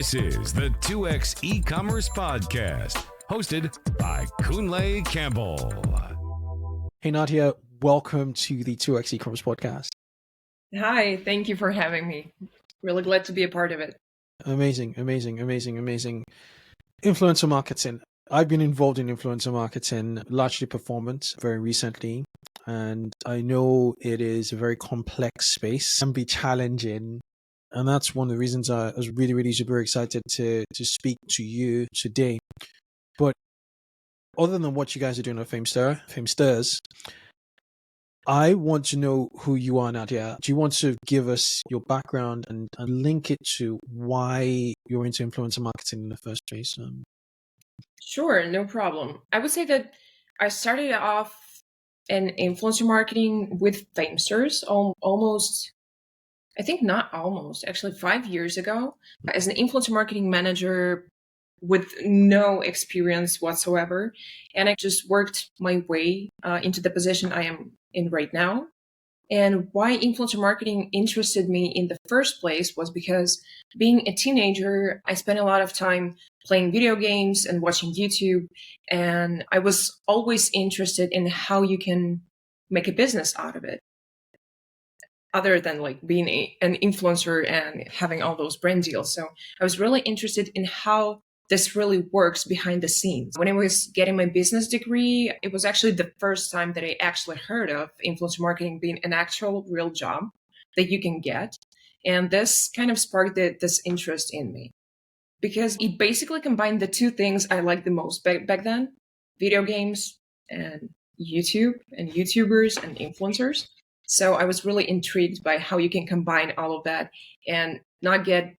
This is the 2X eCommerce Podcast, hosted by Kunle Campbell. Hey Nadia, welcome to the 2X eCommerce Podcast. Hi, thank you for having me. Really glad to be a part of it. Amazing. Influencer marketing. I've been involved in influencer marketing, largely performance, very recently. And I know it is a very complex space, can be challenging. And that's one of the reasons I was really super excited to speak to you today. But other than what you guys are doing at Famesters, I want to know who you are, Nadia. Do you want to give us your background and link it to why you're into influencer marketing in the first place? Sure, no problem. I would say that I started off in influencer marketing with Famesters almost, I think not almost, actually 5 years ago, as an influencer marketing manager with no experience whatsoever. And I just worked my way into the position I am in right now. And why influencer marketing interested me in the first place was because being a teenager, I spent a lot of time playing video games and watching YouTube. And I was always interested in how you can make a business out of it, other than like being an influencer and having all those brand deals. So I was really interested in how this really works behind the scenes. When I was getting my business degree, it was actually the first time that I actually heard of influencer marketing being an actual real job that you can get. And this kind of sparked this interest in me because it basically combined the two things I liked the most back then: video games and YouTube and YouTubers and influencers. So I was really intrigued by how you can combine all of that and not get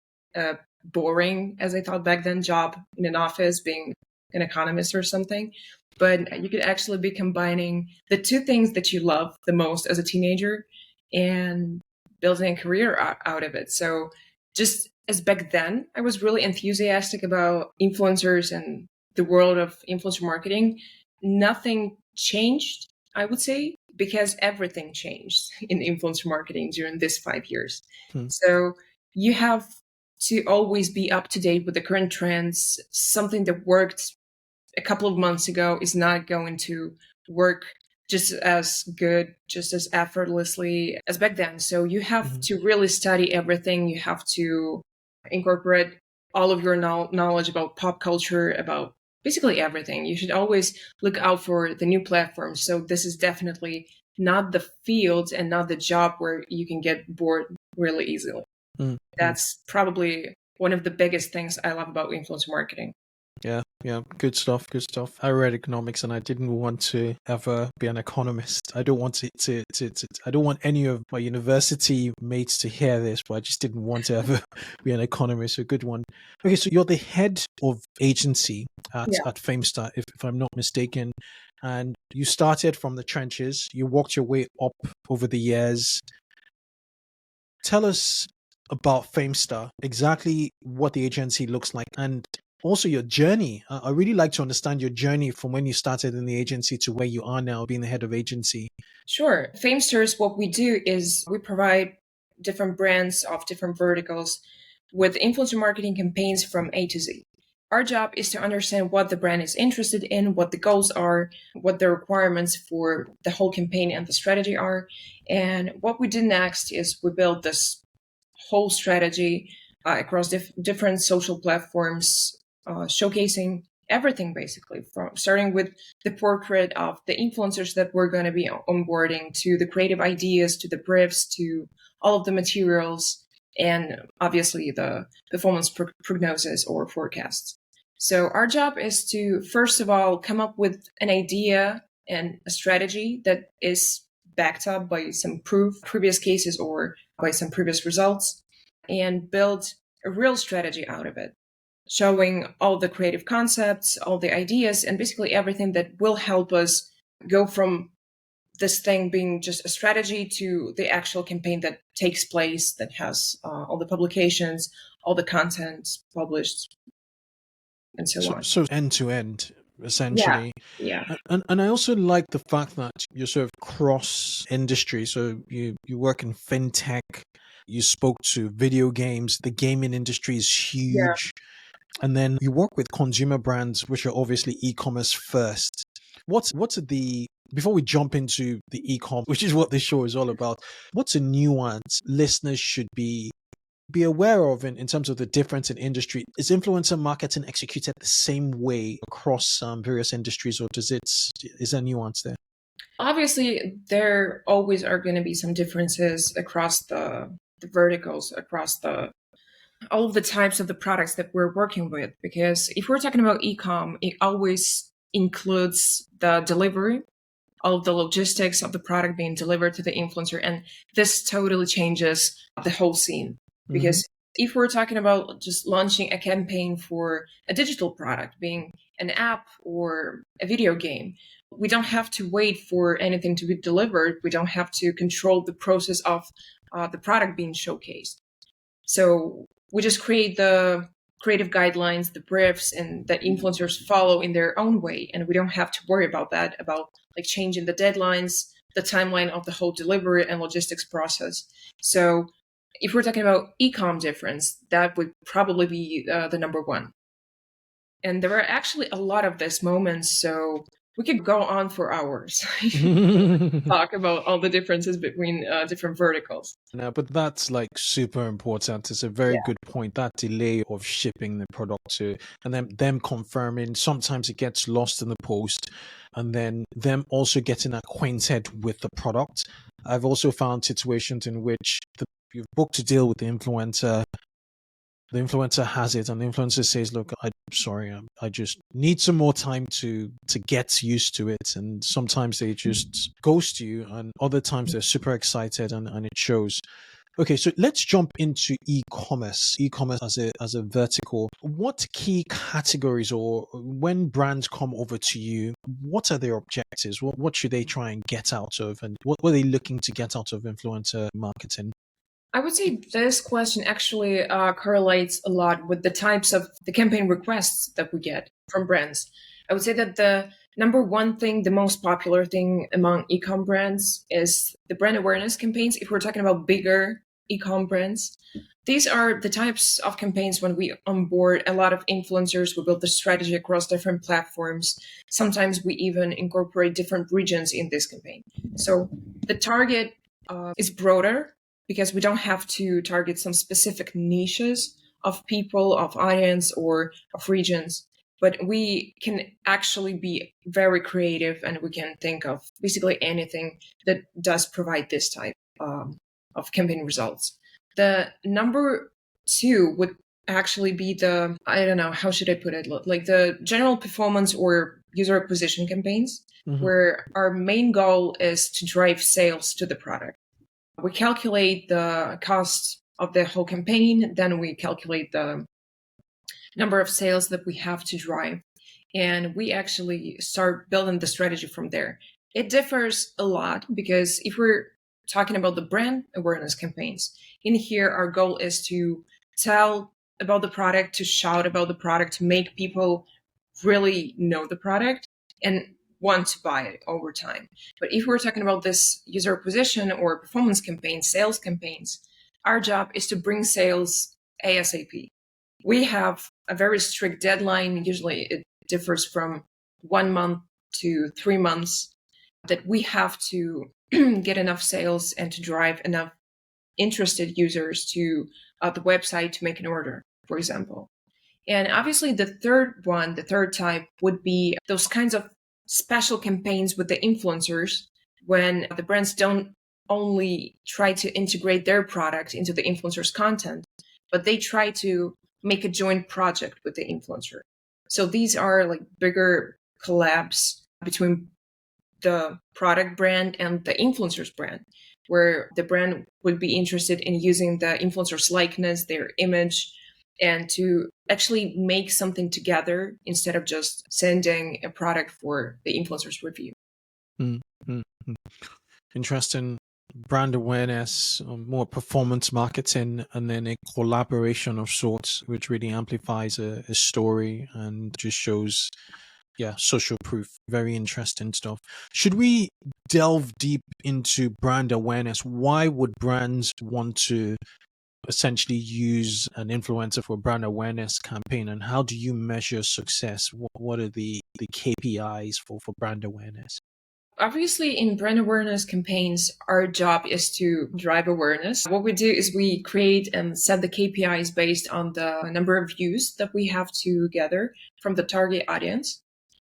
boring, as I thought back then, job in an office being an economist or something. But you could actually be combining the two things that you love the most as a teenager and building a career out of it. So just as back then, I was really enthusiastic about influencers and the world of influencer marketing. Nothing changed, I would say, because everything changed in influencer marketing during this 5 years. So you have to always be up to date with the current trends. Something that worked a couple of months ago is not going to work just as good, just as effortlessly as back then. So you have to really study everything. You have to incorporate all of your knowledge about pop culture, about basically everything. You should always look out for the new platforms. So this is definitely not the field and not the job where you can get bored really easily. That's probably one of the biggest things I love about influencer marketing. Yeah. Good stuff. I read economics and I didn't want to ever be an economist. I don't want I don't want any of my university mates to hear this, but I just didn't want to ever be an economist. A good one. Okay, so you're the head of agency at Famestar, if I'm not mistaken. And you started from the trenches. You worked your way up over the years. Tell us about Famestar, exactly what the agency looks like, and also your journey. I really like to understand your journey from when you started in the agency to where you are now, being the head of agency. Sure. Famesters, what we do is we provide different brands of different verticals with influencer marketing campaigns from A to Z. Our job is to understand what the brand is interested in, what the goals are, what the requirements for the whole campaign and the strategy are. And what we do next is we build this whole strategy across different social platforms, showcasing everything basically, from starting with the portrait of the influencers that we're going to be onboarding, to the creative ideas, to the briefs, to all of the materials, and obviously the performance prognosis or forecasts. So our job is to, first of all, come up with an idea and a strategy that is backed up by some previous cases or by some previous results, and build a real strategy out of it, showing all the creative concepts, all the ideas, and basically everything that will help us go from this thing being just a strategy to the actual campaign that takes place, that has all the publications, all the content published, and so on. So end to end, essentially. Yeah. And I also like the fact that you're sort of cross industry. So you work in fintech, You spoke to video games. The gaming industry is Yeah. huge. And then you work with consumer brands, which are obviously e-commerce first. What's the before we jump into the e-com, which is what this show is all about, what's a nuance listeners should be aware of in terms of the difference in industry? Is influencer marketing executed the same way across various industries, or is there nuance there? Obviously, there always are going to be some differences across the verticals, across all of the types of the products that we're working with. Because if we're talking about e-com, it always includes the delivery, all of the logistics of the product being delivered to the influencer. And this totally changes the whole scene. Because if we're talking about just launching a campaign for a digital product, being an app or a video game, we don't have to wait for anything to be delivered. We don't have to control the process of the product being showcased. So we just create the creative guidelines, the briefs, and that influencers follow in their own way. And we don't have to worry about that, about like changing the deadlines, the timeline of the whole delivery and logistics process. So if we're talking about e-com difference, that would probably be the number one. And there are actually a lot of these moments, so we could go on for hours talk about all the differences between different verticals. No, but that's like super important. It's a very good point. That delay of shipping the product to, and then them confirming, sometimes it gets lost in the post, and then them also getting acquainted with the product. I've also found situations in which you've booked a deal with the influencer has it, and the influencer says, look, I'm sorry, I just need some more time to get used to it. And sometimes they just ghost you, and other times they're super excited, and it shows. Okay, so let's jump into e-commerce as a vertical. What key categories, or when brands come over to you, what are their objectives? What should they try and get out of, and what were they looking to get out of influencer marketing? I would say this question actually correlates a lot with the types of the campaign requests that we get from brands. I would say that the number one thing, the most popular thing among e-com brands is the brand awareness campaigns. If we're talking about bigger e-com brands, these are the types of campaigns when we onboard a lot of influencers, we build the strategy across different platforms. Sometimes we even incorporate different regions in this campaign. So the target is broader, because we don't have to target some specific niches of people, of audience, or of regions. But we can actually be very creative, and we can think of basically anything that does provide this type of campaign results. The number two would actually be the, I don't know, how should I put it? Like the general performance or user acquisition campaigns, where our main goal is to drive sales to the product. We calculate the cost of the whole campaign, then we calculate the number of sales that we have to drive, and we actually start building the strategy from there. It differs a lot, because if we're talking about the brand awareness campaigns, in here our goal is to tell about the product, to shout about the product, to make people really know the product and want to buy it over time. But if we're talking about this user acquisition or performance campaigns, sales campaigns, our job is to bring sales ASAP. We have a very strict deadline. Usually it differs from 1 month to 3 months, that we have to get enough sales and to drive enough interested users to the website to make an order, for example. And obviously the third type would be those kinds of special campaigns with the influencers, when the brands don't only try to integrate their product into the influencer's content, but they try to make a joint project with the influencer. So these are like bigger collabs between the product brand and the influencer's brand, where the brand would be interested in using the influencer's likeness, their image, and to actually make something together instead of just sending a product for the influencer's review. Interesting. Brand awareness, more performance marketing, and then a collaboration of sorts, which really amplifies a story and just shows, social proof. Very interesting stuff. Should we delve deep into brand awareness? Why would brands want to essentially use an influencer for a brand awareness campaign, and how do you measure success? What are the KPIs for brand awareness? Obviously, in brand awareness campaigns, our job is to drive awareness. What we do is we create and set the KPIs based on the number of views that we have to gather from the target audience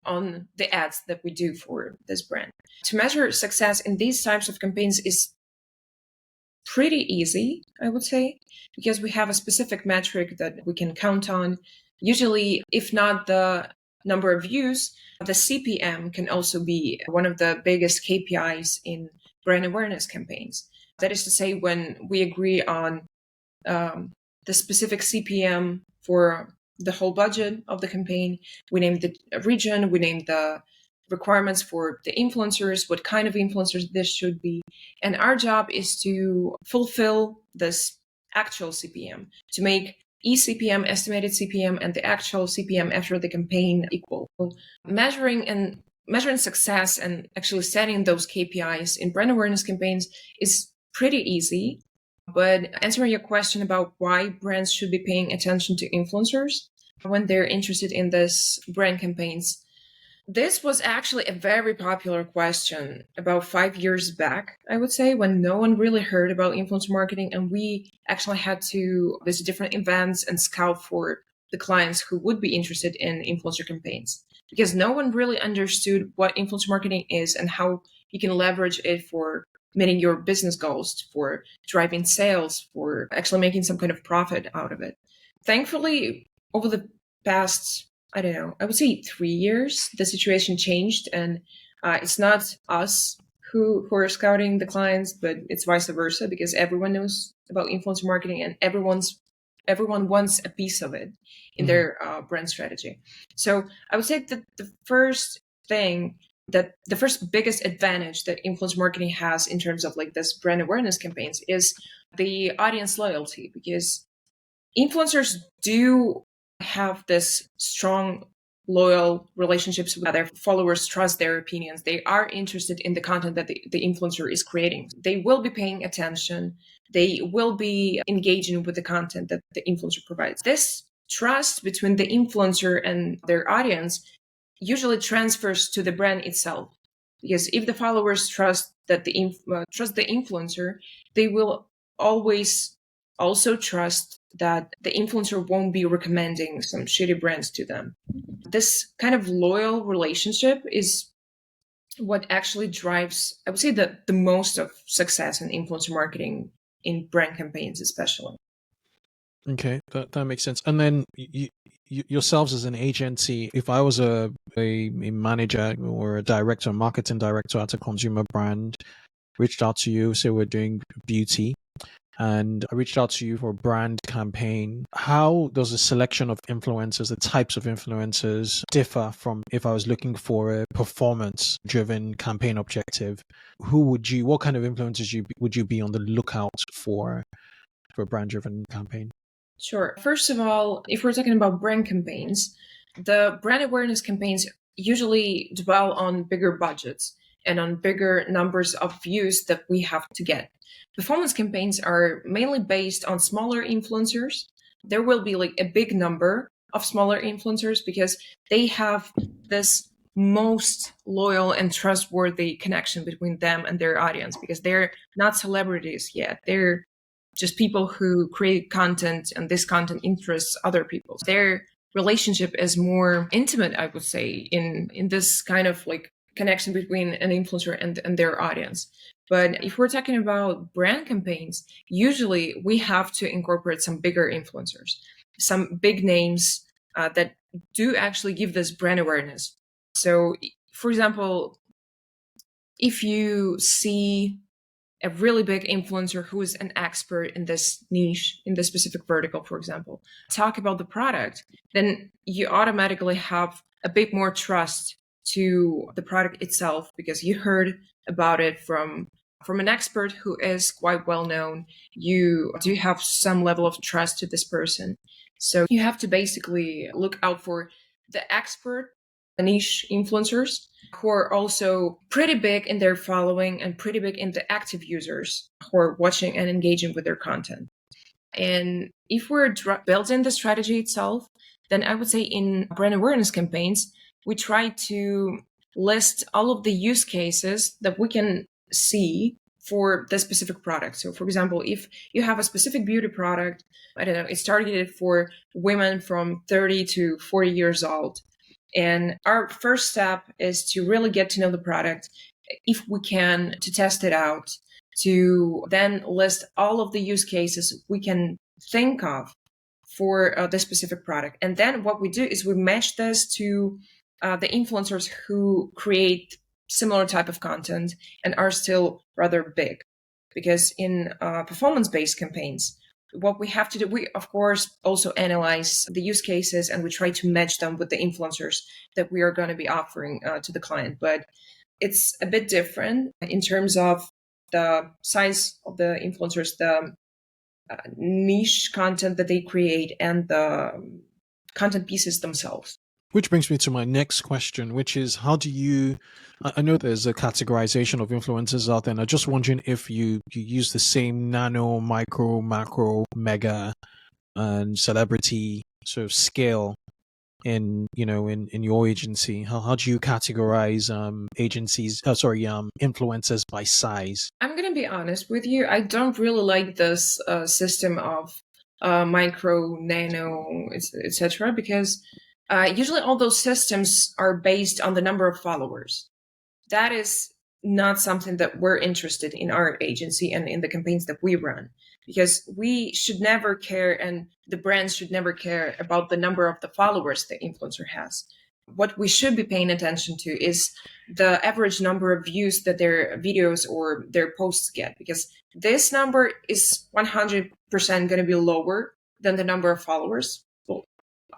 on the ads that we do for this brand. To measure success in these types of campaigns is pretty easy, I would say, because we have a specific metric that we can count on. Usually, if not the number of views, the CPM can also be one of the biggest KPIs in brand awareness campaigns. That is to say, when we agree on the specific CPM for the whole budget of the campaign, we name the region, we name the requirements for the influencers, what kind of influencers this should be. And our job is to fulfill this actual CPM, to make eCPM, estimated CPM, and the actual CPM after the campaign equal. Measuring success and actually setting those KPIs in brand awareness campaigns is pretty easy. But answering your question about why brands should be paying attention to influencers when they're interested in this brand campaigns, this was actually a very popular question about 5 years back, I would say, when no one really heard about influencer marketing, and we actually had to visit different events and scout for the clients who would be interested in influencer campaigns, because no one really understood what influencer marketing is and how you can leverage it for meeting your business goals, for driving sales, for actually making some kind of profit out of it. Thankfully, over the past, I don't know, I would say 3 years, the situation changed, and it's not us who are scouting the clients, but it's vice versa, because everyone knows about influencer marketing and everyone wants a piece of it in their brand strategy. So I would say that the first biggest advantage that influencer marketing has in terms of like this brand awareness campaigns is the audience loyalty, because influencers do have this strong, loyal relationships with their followers, trust their opinions. They are interested in the content that the influencer is creating. They will be paying attention. They will be engaging with the content that the influencer provides. This trust between the influencer and their audience usually transfers to the brand itself. Because if the followers trust the influencer, they will always also trust that the influencer won't be recommending some shitty brands to them. This kind of loyal relationship is what actually drives, I would say, the most of success in influencer marketing in brand campaigns, especially. Okay, that makes sense. And then yourselves as an agency, if I was a manager or a director, a marketing director at a consumer brand, reached out to you, say we're doing beauty, and I reached out to you for a brand campaign, how does the selection of influencers, the types of influencers, differ from if I was looking for a performance-driven campaign objective? What kind of influencers would you be on the lookout for a brand-driven campaign? Sure. First of all, if we're talking about brand campaigns, the brand awareness campaigns usually dwell on bigger budgets and on bigger numbers of views that we have to get. Performance campaigns are mainly based on smaller influencers. There will be like a big number of smaller influencers because they have this most loyal and trustworthy connection between them and their audience, because they're not celebrities yet. They're just people who create content, and this content interests other people. Their relationship is more intimate, I would say, in this kind of like connection between an influencer and their audience. But if we're talking about brand campaigns, usually we have to incorporate some bigger influencers, some big names that do actually give this brand awareness. So, for example, if you see a really big influencer who is an expert in this niche, in this specific vertical, for example, talk about the product, then you automatically have a bit more trust to the product itself, because you heard about it from an expert who is quite well known. You do have some level of trust to this person. So you have to basically look out for the expert niche influencers who are also pretty big in their following and pretty big in the active users who are watching and engaging with their content. And if we're building the strategy itself, then I would say in brand awareness campaigns, we try to list all of the use cases that we can see for the specific product. So for example, if you have a specific beauty product, I don't know, it's targeted for women from 30 to 40 years old. And our first step is to really get to know the product, if we can, to test it out, to then list all of the use cases we can think of for this specific product. And then what we do is we match this to the influencers who create similar type of content and are still rather big. Because in performance-based campaigns, what we have to do, we of course also analyze the use cases and we try to match them with the influencers that we are going to be offering to the client. But it's a bit different in terms of the size of the influencers, the niche content that they create, and the content pieces themselves. Which brings me to my next question, which is how do you, I know there's a categorization of influencers out there, and I'm just wondering if you use the same nano, micro, macro, mega, and celebrity sort of scale in your agency. How do you categorize influencers by size? I'm going to be honest with you. I don't really like this system of micro, nano, etc. because usually all those systems are based on the number of followers. That is not something that we're interested in our agency and in the campaigns that we run, because we should never care, and the brands should never care about the number of the followers the influencer has. What we should be paying attention to is the average number of views that their videos or their posts get, because this number is 100% going to be lower than the number of followers. Well,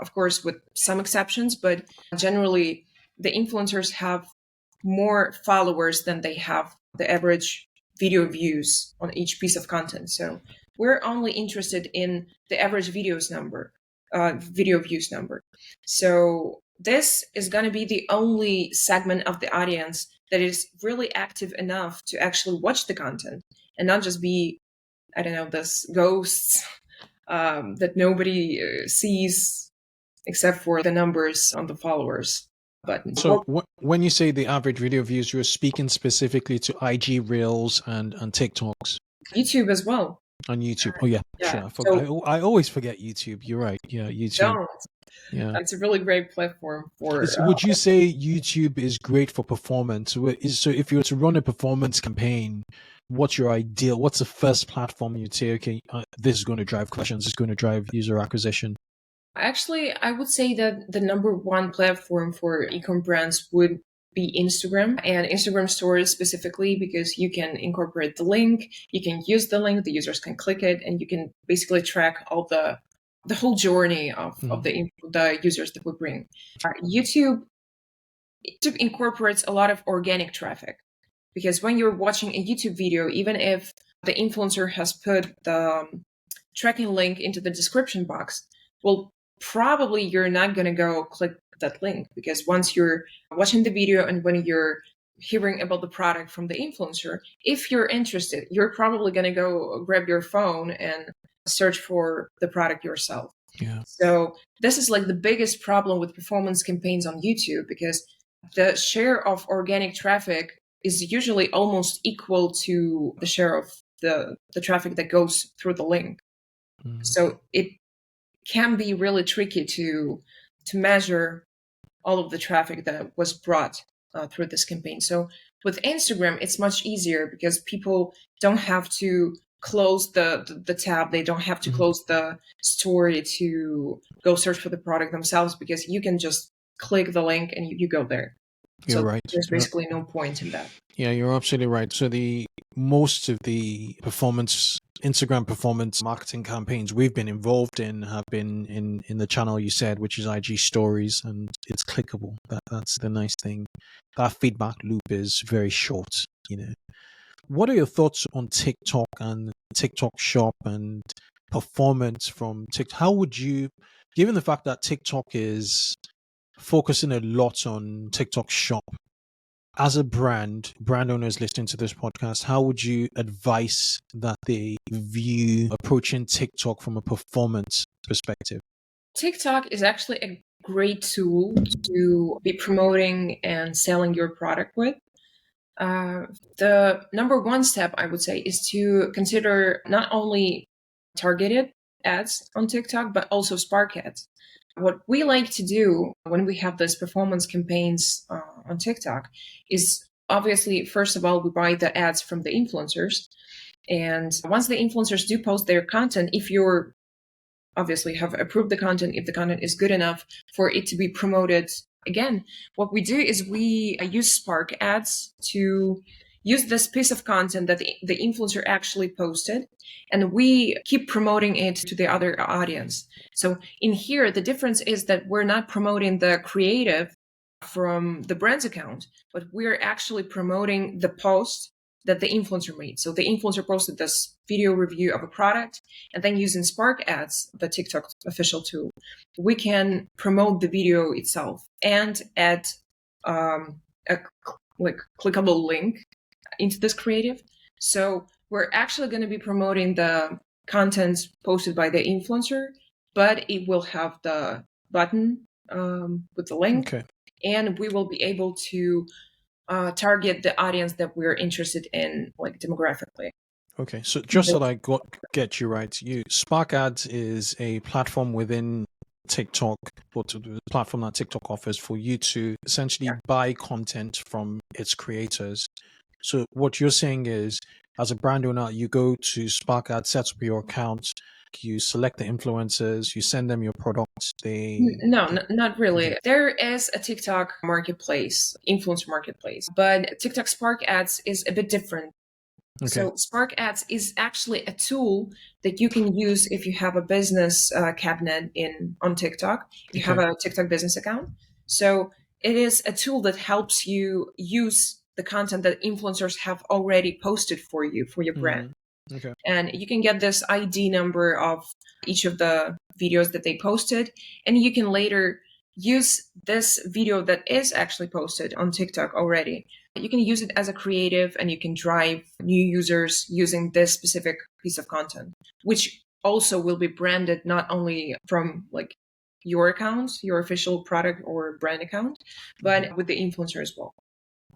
of course, with some exceptions, but generally the influencers have more followers than they have the average video views on each piece of content. So we're only interested in the average video views number. So this is going to be the only segment of the audience that is really active enough to actually watch the content and not just be, I don't know, this ghosts that nobody sees except for the numbers on the followers button. So when you say the average video views, you're speaking specifically to IG Reels and TikToks? YouTube as well. On YouTube. Oh, yeah. Yeah. Sure. I always forget YouTube. You're right. Yeah, YouTube. Don't. Yeah. It's a really great platform for... Would you say YouTube is great for performance? So if you were to run a performance campaign, what's your ideal? What's the first platform you'd say, okay, this is going to drive collections, it's going to drive user acquisition? Actually, I would say that the number one platform for e-com brands would be Instagram, and Instagram stories specifically, because you can incorporate the link, you can use the link, the users can click it, and you can basically track all the whole journey of the users that we bring. YouTube incorporates a lot of organic traffic, because when you're watching a YouTube video, even if the influencer has put the tracking link into the description box, well, probably you're not going to go click that link, because once you're watching the video and when you're hearing about the product from the influencer, if you're interested, you're probably going to go grab your phone and search for the product yourself. Yeah. So this is like the biggest problem with performance campaigns on YouTube, because the share of organic traffic is usually almost equal to the share of the traffic that goes through the link. Mm-hmm. So it can be really tricky to measure all of the traffic that was brought through this campaign. So with Instagram, it's much easier, because people don't have to close the tab. They don't have to close the story to go search for the product themselves, because you can just click the link and you go there. You're right. There's basically no point in that. Yeah, you're absolutely right. So most of the Instagram performance marketing campaigns we've been involved in have been in the channel you said, which is IG Stories, and it's clickable. That's the nice thing. That feedback loop is very short, What are your thoughts on TikTok and TikTok Shop and performance from TikTok? How would you, given the fact that TikTok is focusing a lot on TikTok Shop, as a brand owners listening to this podcast, how would you advise that they view approaching TikTok from a performance perspective? TikTok is actually a great tool to be promoting and selling your product with. The number one step, I would say, is to consider not only targeted ads on TikTok, but also Spark ads. What we like to do when we have these performance campaigns on TikTok is obviously, first of all, we buy the ads from the influencers. And once the influencers do post their content, if you're obviously have approved the content, if the content is good enough for it to be promoted again, what we do is we use Spark ads to use this piece of content that the influencer actually posted, and we keep promoting it to the other audience. So in here, the difference is that we're not promoting the creative from the brand's account, but we're actually promoting the post that the influencer made. So the influencer posted this video review of a product, and then using Spark ads, the TikTok official tool, we can promote the video itself and add a clickable link into this creative. So we're actually going to be promoting the content posted by the influencer, but it will have the button with the link, and we will be able to target the audience that we're interested in, like demographically. Okay, so just so I get you right, Spark Ads is a platform within TikTok, or the platform that TikTok offers for you to essentially buy content from its creators. So what you're saying is, as a brand owner, you go to Spark Ads, set up your account, you select the influencers, you send them your products. Not really. Okay. There is a TikTok marketplace, influencer marketplace, but TikTok Spark Ads is a bit different. Okay. So Spark Ads is actually a tool that you can use if you have a business cabinet on TikTok, if you have a TikTok business account. So it is a tool that helps you use the content that influencers have already posted for you, for your brand. Okay. And you can get this ID number of each of the videos that they posted, and you can later use this video that is actually posted on TikTok already. You can use it as a creative, and you can drive new users using this specific piece of content, which also will be branded not only from like your account, your official product or brand account, but with the influencer as well.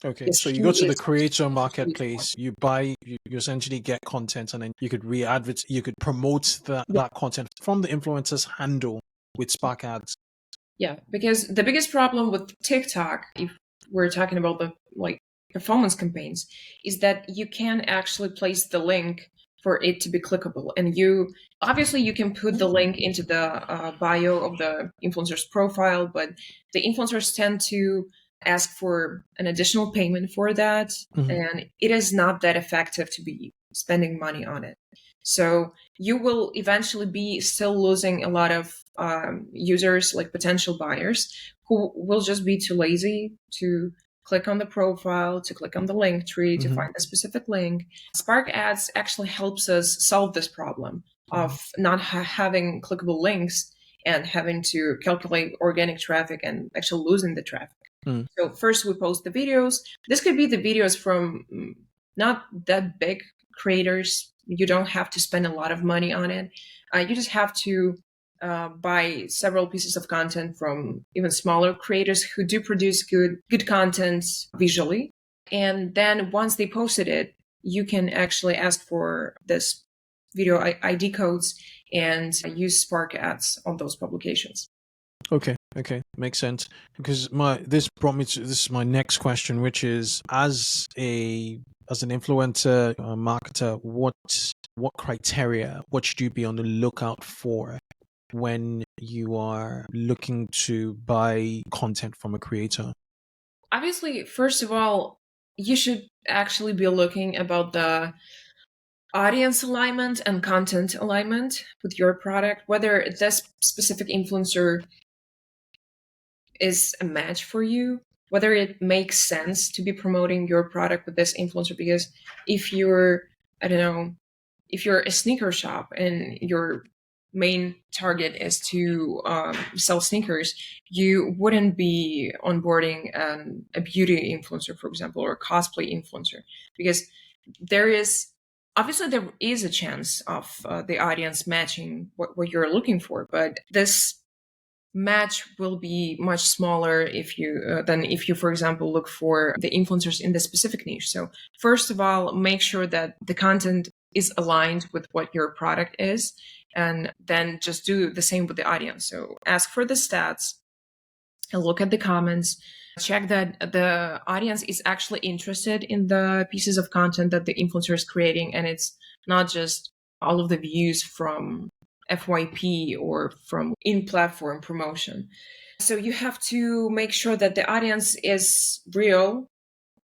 Okay, so you go to the creator marketplace, you buy, you essentially get content, and then you could you could promote that content from the influencer's handle with Spark Ads. Yeah, because the biggest problem with TikTok, if we're talking about the performance campaigns, is that you can actually place the link for it to be clickable. And you can put the link into the bio of the influencer's profile, but the influencers tend to ask for an additional payment for that. And it is not that effective to be spending money on it. So you will eventually be still losing a lot of users, like potential buyers, who will just be too lazy to click on the profile, to click on the link tree, to find a specific link. Spark Ads actually helps us solve this problem of not having clickable links and having to calculate organic traffic and actually losing the traffic. So first we post the videos. This could be the videos from not that big creators. You don't have to spend a lot of money on it. You just have to buy several pieces of content from even smaller creators who do produce good content visually. And then once they posted it, you can actually ask for this video ID codes and use Spark Ads on those publications. Okay, makes sense. Because this brought me to this is my next question, which is, as an influencer marketer, what criteria, what should you be on the lookout for when you are looking to buy content from a creator? Obviously, first of all, you should actually be looking about the audience alignment and content alignment with your product, whether this specific influencer is a match for you, whether it makes sense to be promoting your product with this influencer. Because if you're a sneaker shop and you're main target is to sell sneakers, you wouldn't be onboarding a beauty influencer, for example, or a cosplay influencer, because there is a chance of the audience matching what you're looking for, but this match will be much smaller if you than if you, for example, look for the influencers in the specific niche. So first of all, make sure that the content is aligned with what your product is, and then just do the same with the audience. So ask for the stats and look at the comments, check that the audience is actually interested in the pieces of content that the influencer is creating, and it's not just all of the views from FYP or from in-platform promotion. So you have to make sure that the audience is real,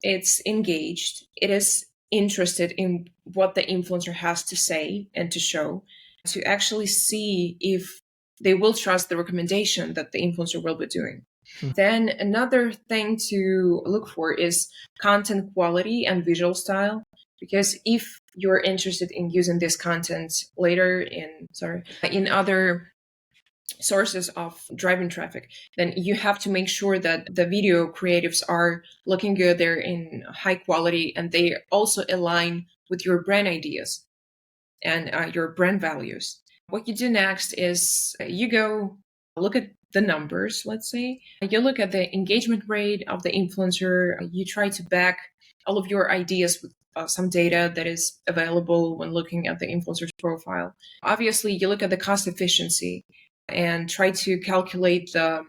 it's engaged, it is interested in what the influencer has to say and to show, to actually see if they will trust the recommendation that the influencer will be doing. Then another thing to look for is content quality and visual style, because if you're interested in using this content later in other sources of driving traffic, then you have to make sure that the video creatives are looking good, they're in high quality, and they also align with your brand ideas and your brand values. What you do next is you go look at the numbers, let's say. You look at the engagement rate of the influencer. You try to back all of your ideas with some data that is available when looking at the influencer's profile. Obviously, you look at the cost efficiency and try to calculate the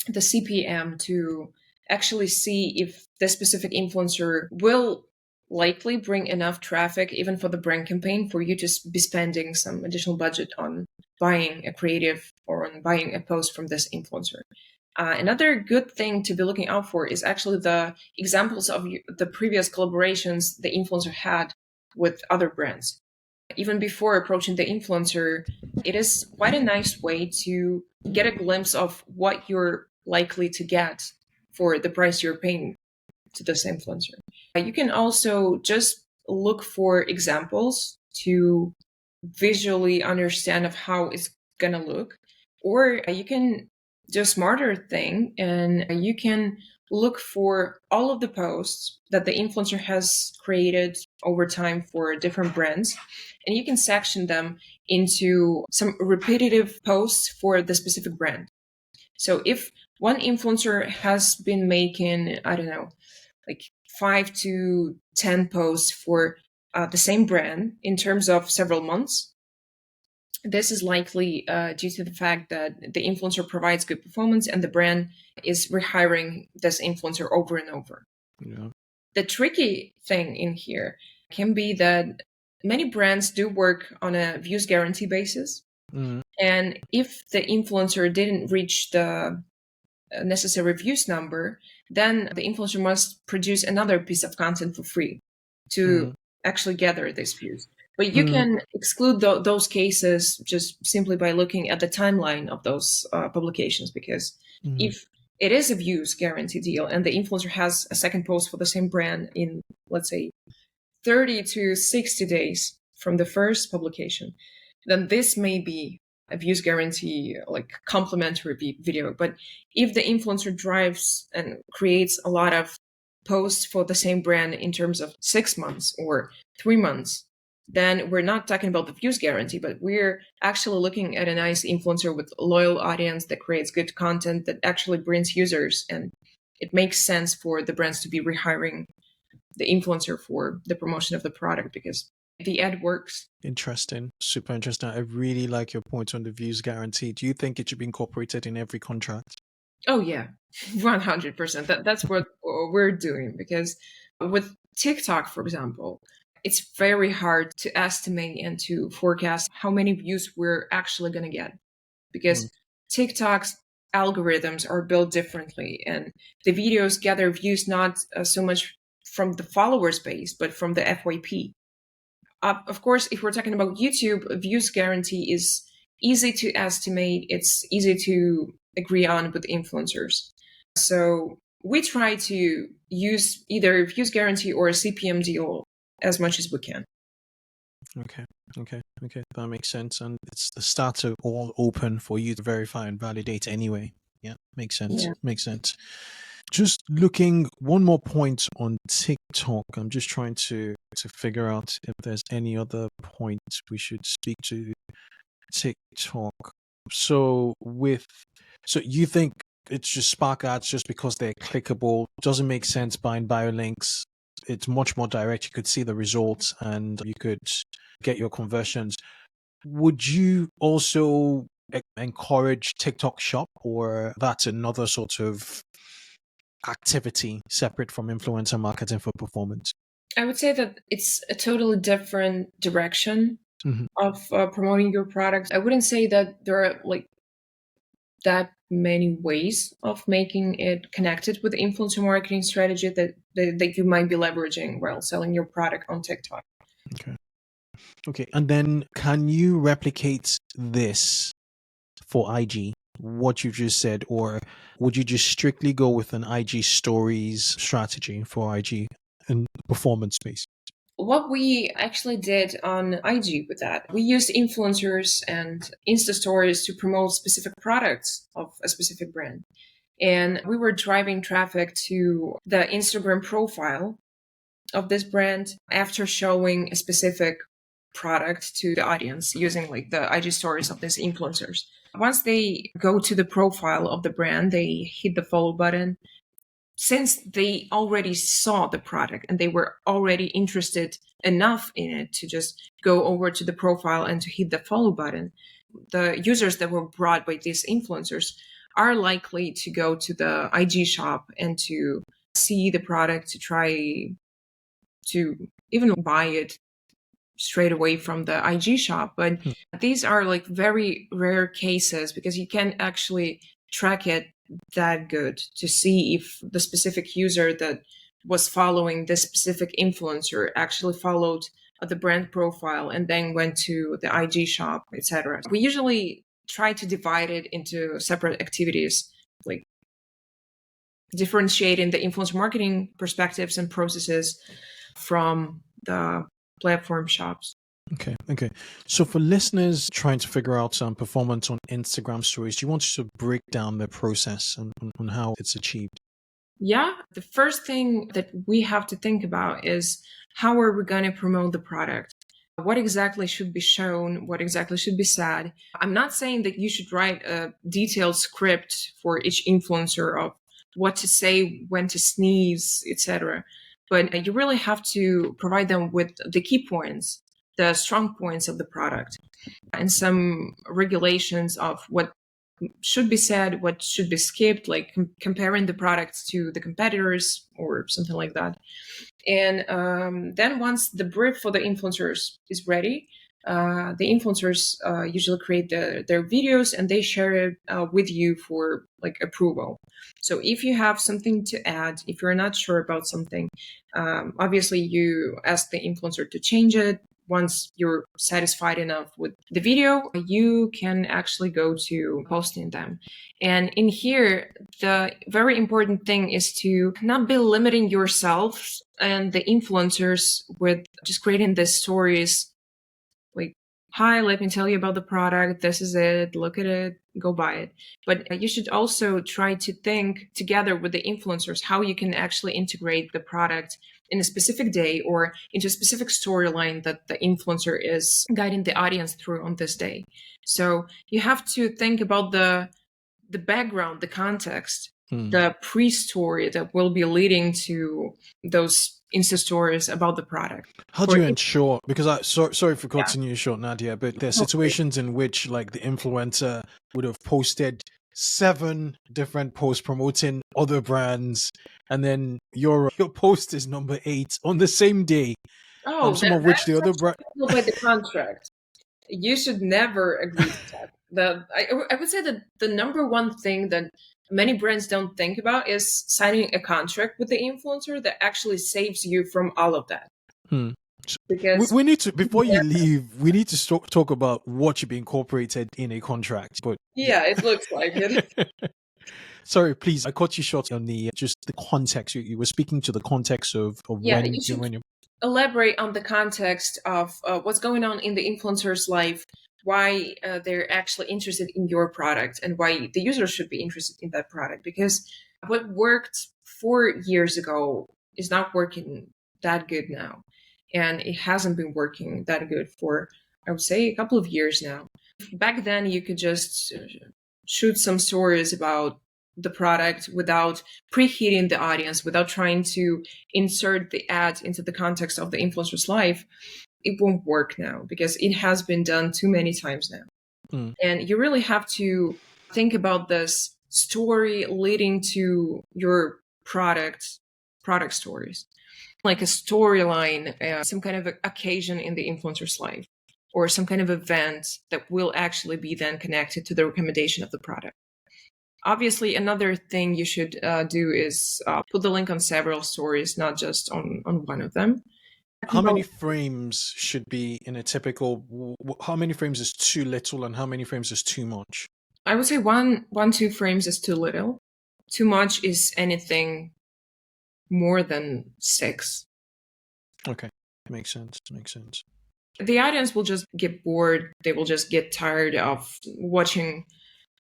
CPM to actually see if the specific influencer will likely bring enough traffic even for the brand campaign for you to be spending some additional budget on buying a creative or on buying a post from this influencer. Another good thing to be looking out for is actually the examples of the previous collaborations the influencer had with other brands. Even before approaching the influencer, it is quite a nice way to get a glimpse of what you're likely to get for the price you're paying to this influencer. You can also just look for examples to visually understand of how it's going to look, or you can do a smarter thing and you can look for all of the posts that the influencer has created over time for different brands, and you can section them into some repetitive posts for the specific brand. So if one influencer has been making, I don't know, like 5 to 10 posts for the same brand in terms of several months, this is likely due to the fact that the influencer provides good performance and the brand is rehiring this influencer over and over. Yeah. The tricky thing in here can be that many brands do work on a views guarantee basis. Mm. And if the influencer didn't reach the necessary views number, then the influencer must produce another piece of content for free to actually gather these views. But you can exclude those cases just simply by looking at the timeline of those publications, because if it is a views guarantee deal and the influencer has a second post for the same brand in, let's say, 30 to 60 days from the first publication, then this may be a views guarantee, like complimentary video. But if the influencer drives and creates a lot of posts for the same brand in terms of 6 months or 3 months, then we're not talking about the views guarantee, but we're actually looking at a nice influencer with a loyal audience that creates good content that actually brings users. And it makes sense for the brands to be rehiring the influencer for the promotion of the product because the ad works. Interesting. Super interesting. I really like your point on the views guarantee. Do you think it should be incorporated in every contract? Oh, yeah, 100%. That's what we're doing, because with TikTok, for example, it's very hard to estimate and to forecast how many views we're actually going to get, because TikTok's algorithms are built differently and the videos gather views not so much from the followers base, but from the FYP. Of course, if we're talking about YouTube, a views guarantee is easy to estimate. It's easy to agree on with influencers. So we try to use either views guarantee or a CPM deal as much as we can. Okay. That makes sense. And it's the starter all open for you to verify and validate anyway. Yeah, makes sense. Yeah. Makes sense. Just looking one more point on TikTok. I'm just trying to figure out if there's any other points we should speak to TikTok. So you think it's just Spark ads just because they're clickable? Doesn't make sense buying bio links. It's much more direct. You could see the results and you could get your conversions. Would you also encourage TikTok Shop, or that's another sort of activity separate from influencer marketing for performance? I would say that it's a totally different direction of promoting your product. I wouldn't say that there are like that many ways of making it connected with the influencer marketing strategy that you might be leveraging while selling your product on TikTok. Okay. And then can you replicate this for IG, what you just said, or would you just strictly go with an IG stories strategy for IG and performance space? What we actually did on IG with that, we used influencers and Insta stories to promote specific products of a specific brand. And we were driving traffic to the Instagram profile of this brand after showing a specific product to the audience using like the IG stories of these influencers. Once they go to the profile of the brand, they hit the follow button. Since they already saw the product and they were already interested enough in it to just go over to the profile and to hit the follow button, the users that were brought by these influencers are likely to go to the IG shop and to see the product, to try to even buy it straight away from the IG shop. But these are like very rare cases because you can't actually track it that good to see if the specific user that was following this specific influencer actually followed the brand profile and then went to the IG shop, etc. We usually try to divide it into separate activities, like differentiating the influencer marketing perspectives and processes from the platform shops. Okay. So for listeners trying to figure out some performance on Instagram stories, do you want to break down the process on how it's achieved? Yeah, the first thing that we have to think about is how are we going to promote the product? What exactly should be shown? What exactly should be said? I'm not saying that you should write a detailed script for each influencer of what to say, when to sneeze, etc. But you really have to provide them with the key points, the strong points of the product, and some regulations of what should be said, what should be skipped, like comparing the products to the competitors or something like that. And then once the brief for the influencers is ready, the influencers usually create their videos and they share it with you for like approval. So if you have something to add, if you're not sure about something, obviously you ask the influencer to change it. Once you're satisfied enough with the video, you can actually go to posting them. And in here, the very important thing is to not be limiting yourself and the influencers with just creating these stories like, hi, let me tell you about the product. This is it. Look at it. Go buy it. But you should also try to think together with the influencers how you can actually integrate the product in a specific day or into a specific storyline that the influencer is guiding the audience through on this day. So you have to think about the background, the context, the pre-story that will be leading to those Insta stories about the product. How do you ensure, because sorry for cutting you short, Nadia, but there are situations in which like the influencer would have posted 7 different posts promoting other brands, and then your post is number 8 on the same day. Some of which the other brand by the contract. You should never agree to that. I would say that the number one thing that many brands don't think about is signing a contract with the influencer that actually saves you from all of that. Because we need to, before you leave, we need to talk about what should be incorporated in a contract. But it looks like it. Sorry, please, I caught you short on the just the context. You were speaking to the context of when you. elaborate on the context of what's going on in the influencer's life, why they're actually interested in your product, and why the user should be interested in that product. Because what worked 4 years ago is not working that good now. And it hasn't been working that good for, I would say, a couple of years now. Back then, you could just shoot some stories about the product without preheating the audience, without trying to insert the ad into the context of the influencer's life. It won't work now because it has been done too many times now. And you really have to think about this story leading to your product stories, like a storyline, some kind of occasion in the influencer's life, or some kind of event that will actually be then connected to the recommendation of the product. Obviously, another thing you should do is put the link on several stories, not just on one of them. How many frames should be in a typical, how many frames is too little and how many frames is too much? I would say 2 frames is too little. Too much is anything more than 6. Okay, makes sense. The audience will just get bored. They will just get tired of watching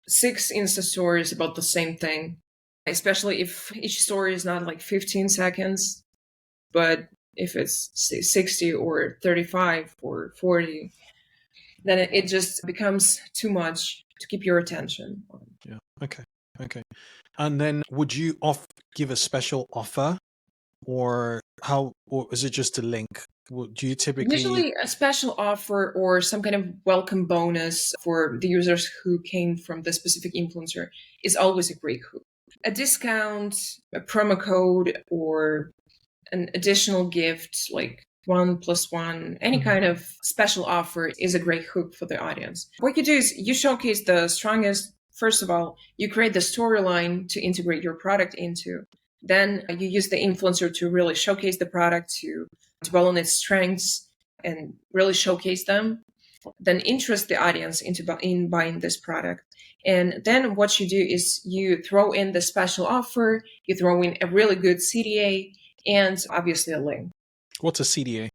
6 Insta stories about the same thing, especially if each story is not like 15 seconds, but if it's 60 or 35 or 40, then it just becomes too much to keep your attention. Yeah. Okay. And then would you give a special offer, or is it just a link? Do you typically Usually a special offer or some kind of welcome bonus for the users who came from the specific influencer is always a great hook. A discount, a promo code, or an additional gift like 1+1, any kind of special offer is a great hook for the audience. What you do is you showcase the strongest. First of all, you create the storyline to integrate your product into. Then you use the influencer to really showcase the product, to dwell on its strengths and really showcase them. Then interest the audience in buying this product. And then what you do is you throw in the special offer, you throw in a really good CTA, and obviously a link. What's a CTA?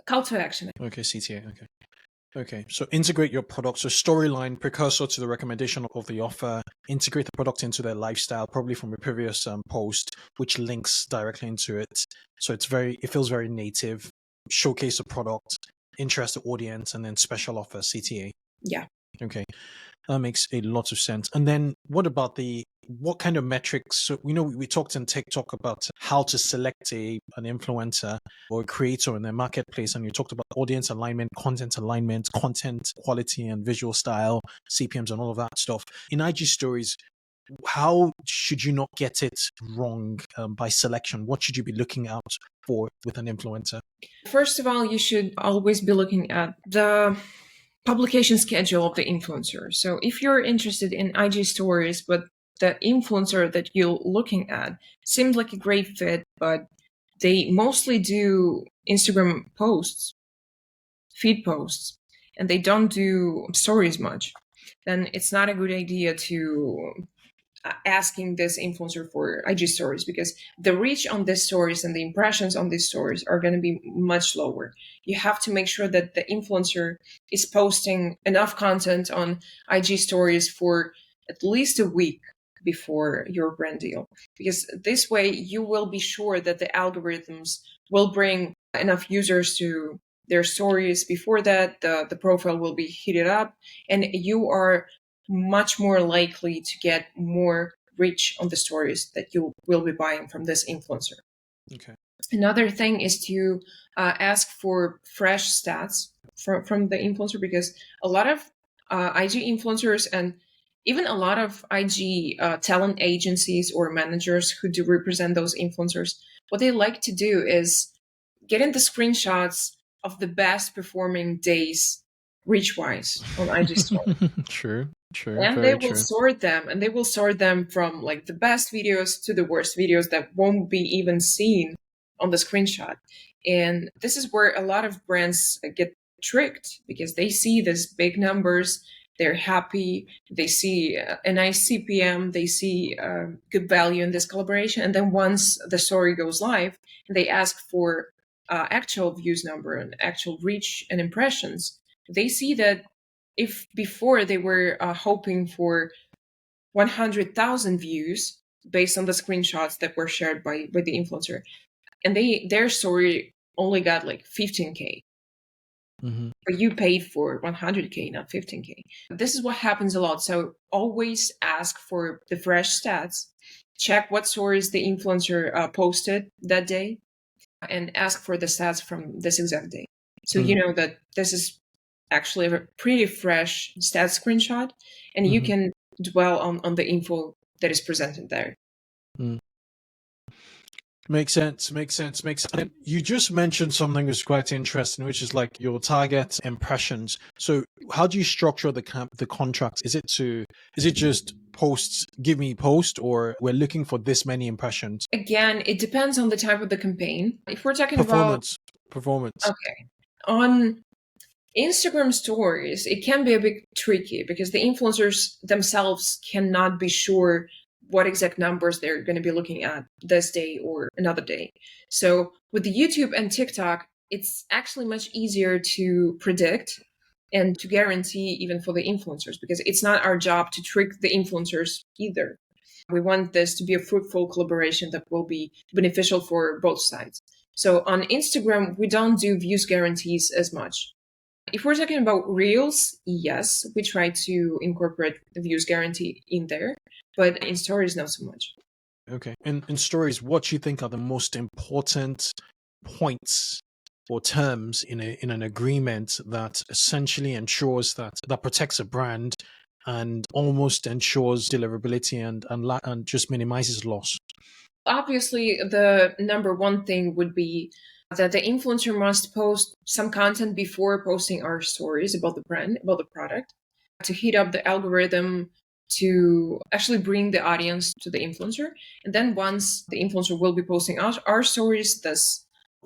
Call to action. Okay, CTA. Okay. So integrate your product. So storyline, precursor to the recommendation of the offer. Integrate the product into their lifestyle, probably from a previous post, which links directly into it. So it feels very native. Showcase the product, interest the audience, and then special offer, CTA. Yeah. Okay. That makes a lot of sense. And then what about what kind of metrics? So, we talked in TikTok about how to select an influencer or a creator in their marketplace. And you talked about audience alignment, content quality and visual style, CPMs and all of that stuff. In IG stories, how should you not get it wrong by selection? What should you be looking out for with an influencer? First of all, you should always be looking at the publication schedule of the influencer. So if you're interested in IG stories, but the influencer that you're looking at seems like a great fit, but they mostly do Instagram posts, feed posts, and they don't do stories much, then it's not a good idea to asking this influencer for IG stories, because the reach on these stories and the impressions on these stories are going to be much lower. You have to make sure that the influencer is posting enough content on IG stories for at least a week before your brand deal, because this way you will be sure that the algorithms will bring enough users to their stories. Before that, the profile will be heated up, and you are much more likely to get more reach on the stories that you will be buying from this influencer. Okay. Another thing is to ask for fresh stats from the influencer, because a lot of IG influencers and even a lot of IG talent agencies or managers who do represent those influencers, what they like to do is get in the screenshots of the best performing days reach-wise on IG story. True. And they will sort them, and they will sort them from like the best videos to the worst videos that won't be even seen on the screenshot. And this is where a lot of brands get tricked, because they see these big numbers, they're happy, they see a nice CPM, they see good value in this collaboration. And then once the story goes live, they ask for actual views number and actual reach and impressions, they see that if before they were hoping for 100,000 views based on the screenshots that were shared by the influencer, and their story only got like 15K. But you paid for 100K, not 15K. This is what happens a lot. So always ask for the fresh stats, check what stories the influencer posted that day, and ask for the stats from this exact day. So you know that this is actually a pretty fresh stat screenshot, and you can dwell on the info that is presented there. Makes sense. And you just mentioned something that's quite interesting, which is like your target impressions. So how do you structure the contract? Is it just posts, give me post, or we're looking for this many impressions? Again, it depends on the type of the campaign. If we're talking performance. Okay. On Instagram stories, it can be a bit tricky because the influencers themselves cannot be sure what exact numbers they're going to be looking at this day or another day. So with the YouTube and TikTok, it's actually much easier to predict and to guarantee even for the influencers, because it's not our job to trick the influencers either. We want this to be a fruitful collaboration that will be beneficial for both sides. So on Instagram, we don't do views guarantees as much. If we're talking about Reels, yes, we try to incorporate the views guarantee in there, but in stories, not so much. Okay. In stories, what do you think are the most important points or terms in an agreement that essentially ensures that protects a brand and almost ensures deliverability and just minimizes loss? Obviously, the number one thing would be that the influencer must post some content before posting our stories about the brand, about the product, to heat up the algorithm, to actually bring the audience to the influencer. And then once the influencer will be posting our stories,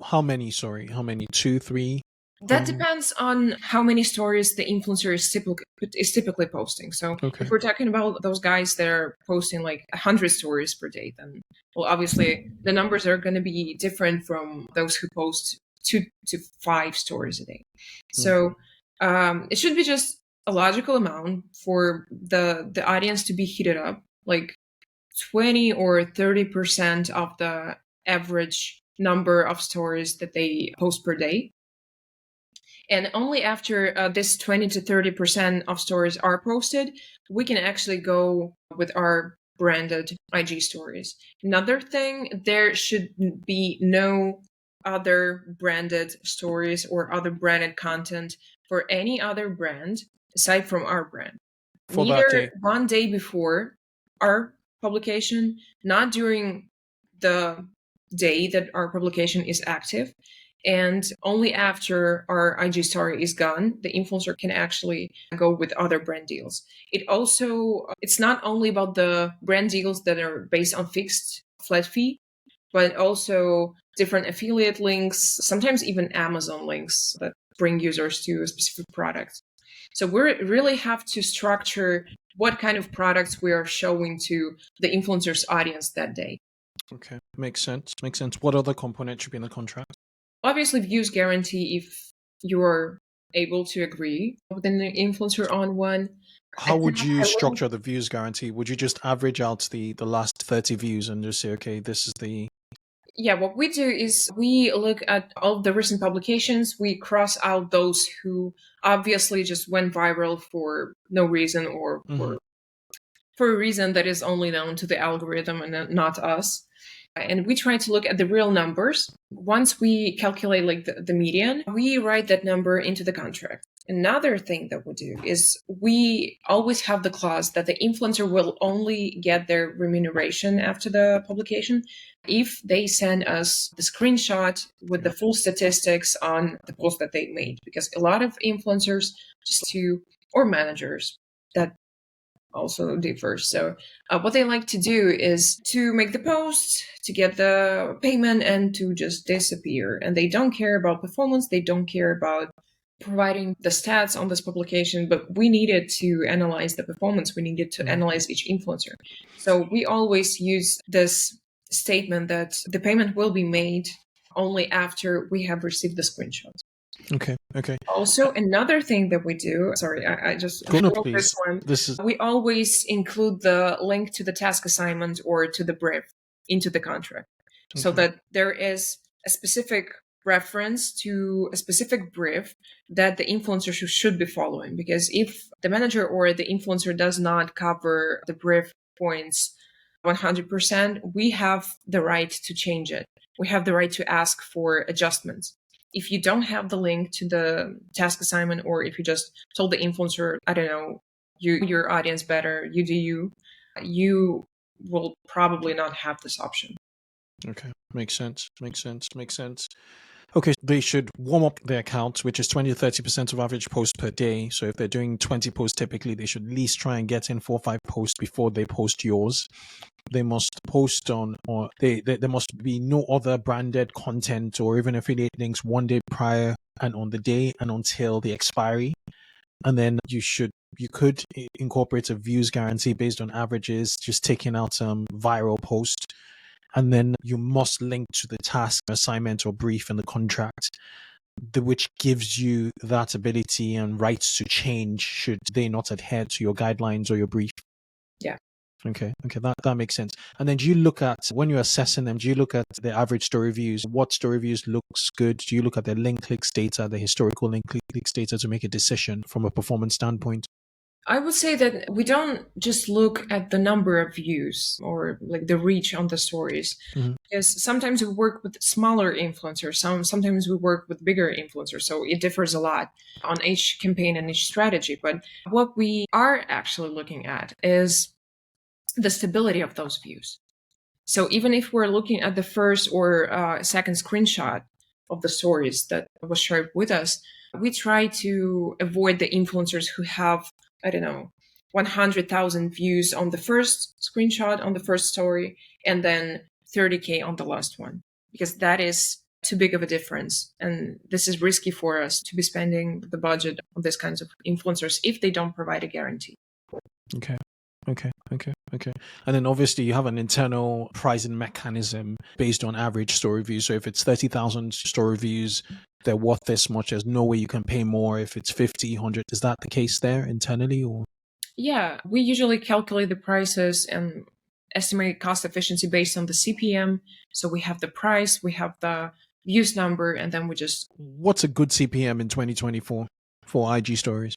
how many? 2, 3? That depends on how many stories the influencer is typically posting. So if we're talking about those guys that are posting like 100 stories per day, then, well, obviously the numbers are going to be different from those who post 2 to 5 stories a day. So it should be just a logical amount for the audience to be heated up, like 20 or 30% of the average number of stories that they post per day. And only after this 20 to 30% of stories are posted, we can actually go with our branded IG stories. Another thing, there should be no other branded stories or other branded content for any other brand aside from our brand. For Neither that day. one day before our publication, not during the day that our publication is active, and only after our IG story is gone, the influencer can actually go with other brand deals. It's not only about the brand deals that are based on fixed flat fee, but also different affiliate links, sometimes even Amazon links that bring users to a specific product. So we really have to structure what kind of products we are showing to the influencer's audience that day. Okay, makes sense. What other component should be in the contract? Obviously, views guarantee if you're able to agree with an influencer on one. How would you structure the views guarantee? Would you just average out the last 30 views and just say, okay, this is the... Yeah, what we do is we look at all of the recent publications. We cross out those who obviously just went viral for no reason or for a reason that is only known to the algorithm and not us. And we try to look at the real numbers. Once we calculate like the median, we write that number into the contract. Another thing that we do is we always have the clause that the influencer will only get their remuneration after the publication if they send us the screenshot with the full statistics on the post that they made. Because a lot of influencers or managers, that also differs. So what they like to do is to make the post, to get the payment, and to just disappear. And they don't care about performance. They don't care about providing the stats on this publication, but we needed to analyze the performance. We needed to analyze each influencer. So we always use this statement that the payment will be made only after we have received the screenshots. Okay. Also, another thing that we do, sorry, I just Go no, wrote please. this one. We always include the link to the task assignment or to the brief into the contract, so that there is a specific reference to a specific brief that the influencer should be following. Because if the manager or the influencer does not cover the brief points 100%, we have the right to change it. We have the right to ask for adjustments. If you don't have the link to the task assignment, or if you just told the influencer, I don't know, your audience better, you do you will probably not have this option. Okay, makes sense. Okay, they should warm up their accounts, which is 20 to 30% of average posts per day. So if they're doing 20 posts typically, they should at least try and get in 4 or 5 posts before they post yours. They must post on, or there must be no other branded content or even affiliate links 1 day prior and on the day and until the expiry. And then you could incorporate a views guarantee based on averages, just taking out some viral post. And then you must link to the task, assignment, or brief in the contract, which gives you that ability and rights to change should they not adhere to your guidelines or your brief. Yeah. Okay, that makes sense. And then do you look at, when you're assessing them, do you look at the average story views? What story views looks good? Do you look at the link clicks data, the historical link clicks data to make a decision from a performance standpoint? I would say that we don't just look at the number of views or like the reach on the stories. Because sometimes we work with smaller influencers, sometimes we work with bigger influencers. So it differs a lot on each campaign and each strategy. But what we are actually looking at is the stability of those views. So even if we're looking at the first or second screenshot of the stories that was shared with us, we try to avoid the influencers who have, I don't know, 100,000 views on the first screenshot on the first story and then 30K on the last one, because that is too big of a difference. And this is risky for us to be spending the budget on these kinds of influencers if they don't provide a guarantee. Okay. And then obviously you have an internal pricing mechanism based on average story views. So if it's 30,000 story views, they're worth this much. There's no way you can pay more if it's 50, 100. Is that the case there internally? Or? Yeah, we usually calculate the prices and estimate cost efficiency based on the CPM. So we have the price, we have the views number, and then we just... What's a good CPM in 2024 for IG stories?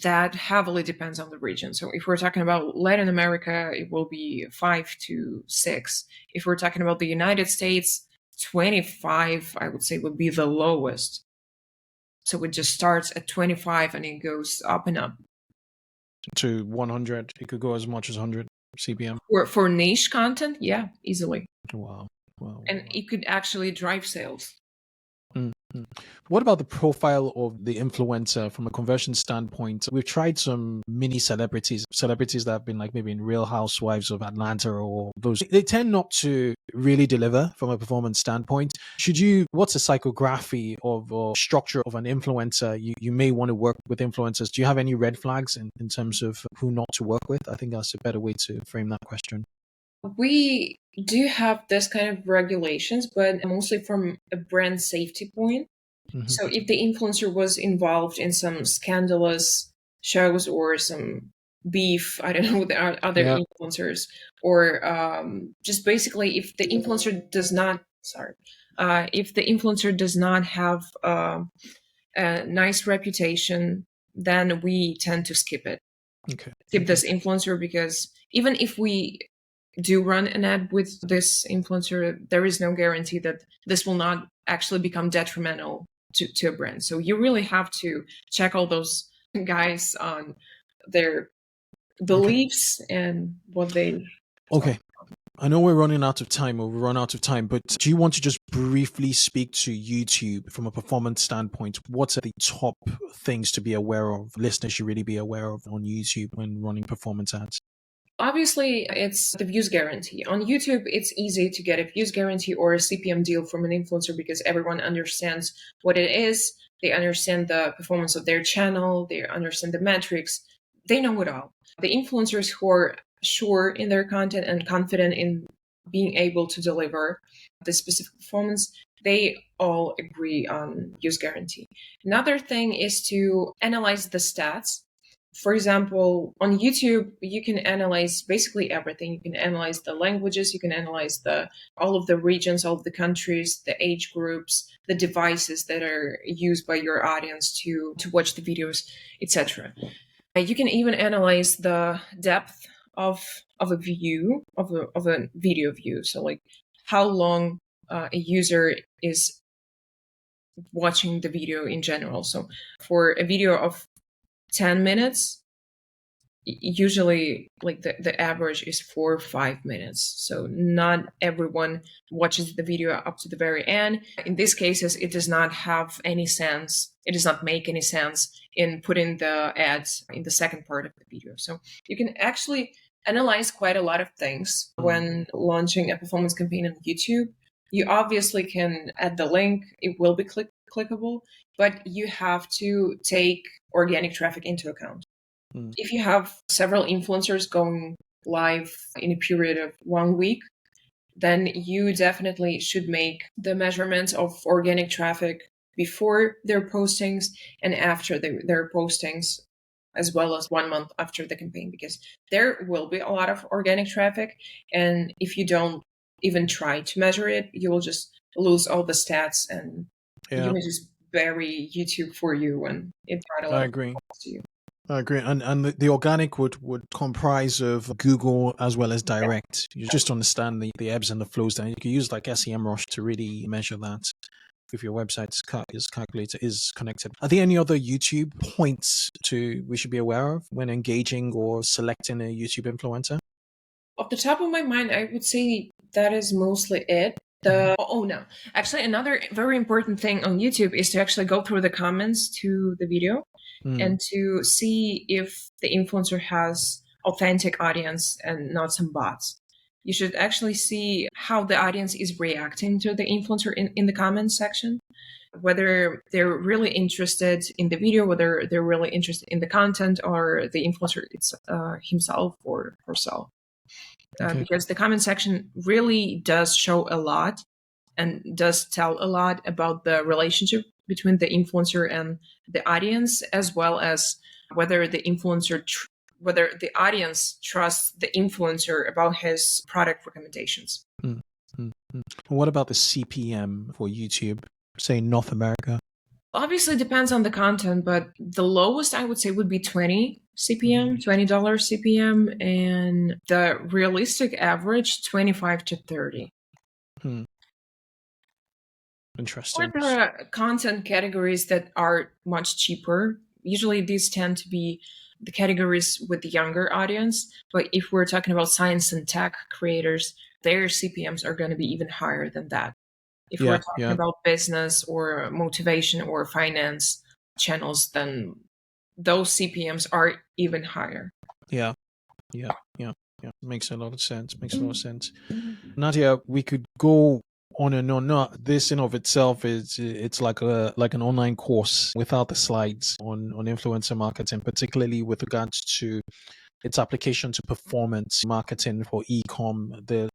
That heavily depends on the region. So if we're talking about Latin America, it will be 5 to 6. If we're talking about the United States, 25, I would say, would be the lowest. So it just starts at 25 and it goes up and up. To 100. It could go as much as 100 CPM. For niche content, yeah, easily. Wow. And it could actually drive sales. What about the profile of the influencer from a conversion standpoint? We've tried some mini celebrities that have been like maybe in Real Housewives of Atlanta or those. They tend not to really deliver from a performance standpoint. What's the psychography of or structure of an influencer? You may want to work with influencers. Do you have any red flags in terms of who not to work with? I think that's a better way to frame that question. We do have this kind of regulations, but mostly from a brand safety point. So if the influencer was involved in some scandalous shows or some beef, I don't know, with other influencers, or just basically if the influencer does not, have a nice reputation, then we tend to skip it. Skip this influencer, because even if we do run an ad with this influencer, there is no guarantee that this will not actually become detrimental to a brand. So you really have to check all those guys on their beliefs and what they... Okay. I know we're running out of time, but do you want to just briefly speak to YouTube from a performance standpoint? What are the top things to be aware of, listeners should really be aware of on YouTube when running performance ads? Obviously, it's the views guarantee. On YouTube, it's easy to get a views guarantee or a CPM deal from an influencer because everyone understands what it is. They understand the performance of their channel. They understand the metrics. They know it all. The influencers who are sure in their content and confident in being able to deliver the specific performance, they all agree on use guarantee. Another thing is to analyze the stats. For example, on YouTube, you can analyze basically everything. You can analyze the languages, you can analyze all of the regions, all of the countries, the age groups, the devices that are used by your audience to watch the videos, etc. You can even analyze the depth of a view, of a video view. So like how long a user is watching the video in general. So for a video of 10 minutes, usually like the average is 4 or 5 minutes. So not everyone watches the video up to the very end. In these cases, it does not have any sense. It does not make any sense in putting the ads in the second part of the video. So you can actually analyze quite a lot of things when launching a performance campaign on YouTube. You obviously can add the link. It will be clickable, but you have to take organic traffic into account. If you have several influencers going live in a period of 1 week, then you definitely should make the measurements of organic traffic before their postings and after their postings, as well as 1 month after the campaign, because there will be a lot of organic traffic. And if you don't even try to measure it, you will just lose all the stats and you will just bury YouTube for you, and it brought a lot of calls to you. I agree. And the organic would comprise of Google as well as direct. You just understand the ebbs and the flows. Then you can use like SEMrush to really measure that if your website is connected. Are there any other YouTube points we should be aware of when engaging or selecting a YouTube influencer? Off the top of my mind, I would say that is mostly it. Actually, another very important thing on YouTube is to actually go through the comments to the video and to see if the influencer has authentic audience and not some bots. You should actually see how the audience is reacting to the influencer in the comments section, whether they're really interested in the video, whether they're really interested in the content, or the influencer himself or herself. Because the comment section really does show a lot and does tell a lot about the relationship between the influencer and the audience, as well as whether the audience trusts the influencer about his product recommendations. What about the CPM for YouTube, say North America? Obviously, it depends on the content, but the lowest I would say would be $20 CPM, and the realistic average $25 to $30. Interesting. For the content categories that are much cheaper, usually these tend to be the categories with the younger audience. But if we're talking about science and tech creators, their CPMs are going to be even higher than that. If we're talking about business or motivation or finance channels, then those CPMs are even higher. Yeah. Makes a lot of sense. Nadia, we could go on and on. No, this in of itself it's like an online course without the slides on influencer marketing, particularly with regards to its application to performance marketing for e-com.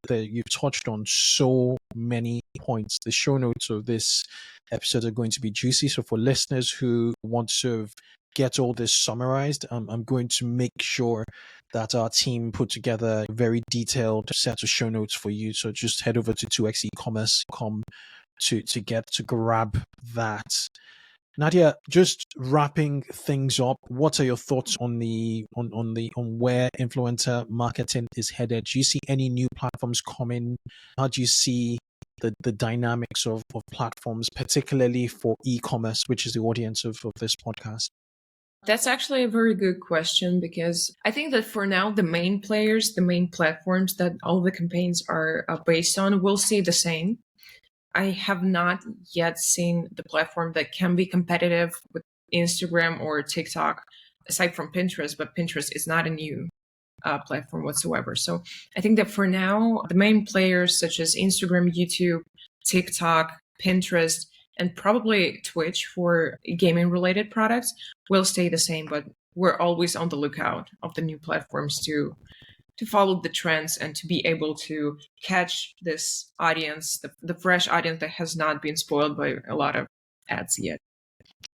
You've touched on so many points. The show notes of this episode are going to be juicy. So for listeners who want to get all this summarized, I'm going to make sure that our team put together a very detailed set of show notes for you. So just head over to 2xecommerce.com to grab that. Nadia, just wrapping things up, what are your thoughts on where influencer marketing is headed? Do you see any new platforms coming? How do you see the dynamics of platforms, particularly for e-commerce, which is the audience of this podcast? That's actually a very good question, because I think that for now, the main players, the main platforms that all the campaigns are based on will stay the same. I have not yet seen the platform that can be competitive with Instagram or TikTok, aside from Pinterest, but Pinterest is not a new platform whatsoever. So I think that for now, the main players such as Instagram, YouTube, TikTok, Pinterest, and probably Twitch for gaming-related products will stay the same, but we're always on the lookout of the new platforms to to follow the trends and to be able to catch this audience, the fresh audience that has not been spoiled by a lot of ads yet.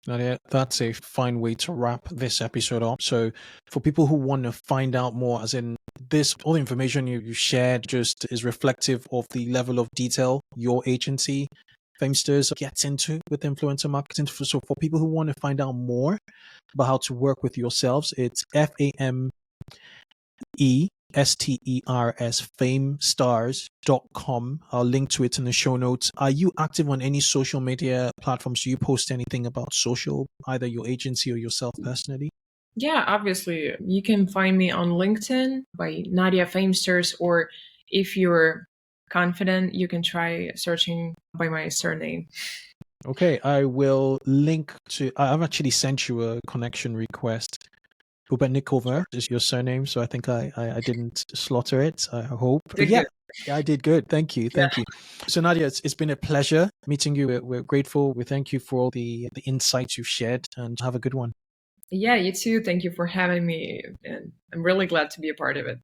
Nadia, that's a fine way to wrap this episode up. So for people who want to find out more, as in this, all the information you shared just is reflective of the level of detail your agency, Famesters, gets into with influencer marketing. So for people who want to find out more about how to work with yourselves, it's Famesters, famestars.com. I'll link to it in the show notes. Are you active on any social media platforms? Do you post anything about social, either your agency or yourself personally? Yeah, obviously. You can find me on LinkedIn by Nadia Famesters, or if you're confident, you can try searching by my surname. Okay, I will link to, I've actually sent you a connection request. Bubennikova is your surname, so I think I didn't slaughter it, I hope. But yeah, I did good. Thank you. Thank you. So Nadia, it's been a pleasure meeting you. We're grateful. We thank you for all the insights you've shared, and have a good one. Yeah, you too. Thank you for having me. And I'm really glad to be a part of it.